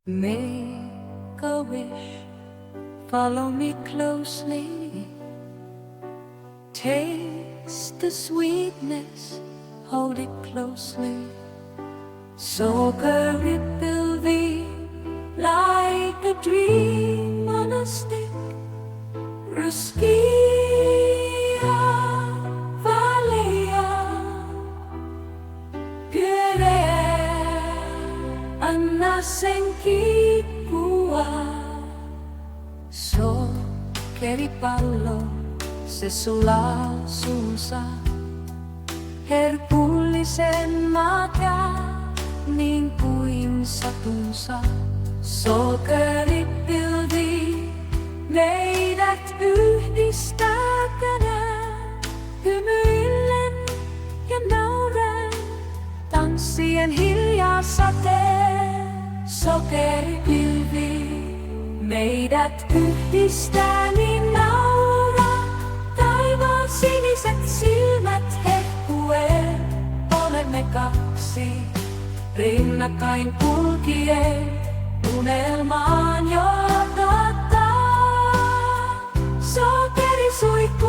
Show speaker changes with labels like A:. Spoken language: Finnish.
A: Make a wish, follow me closely. Taste the sweetness, hold it closely. Soaker it will be like a dream on a stick. Ruskia Valia Pyöreä anna sen kiippua. Sokeripallo, se sulaa suunsa. Herkullisen makea, niin kuin satunsa. Sokeripilvi meidät yhdistää tänään. Hymyillen ja nauraen, tanssien hiljaa sateen. Sokeripilvi meidät yhdistää, niin naura. Taivaan siniset silmät hehkuen, olemme kaksi rinnakkain kulkien. Unelmaan jo odottaa. Sokeri suihku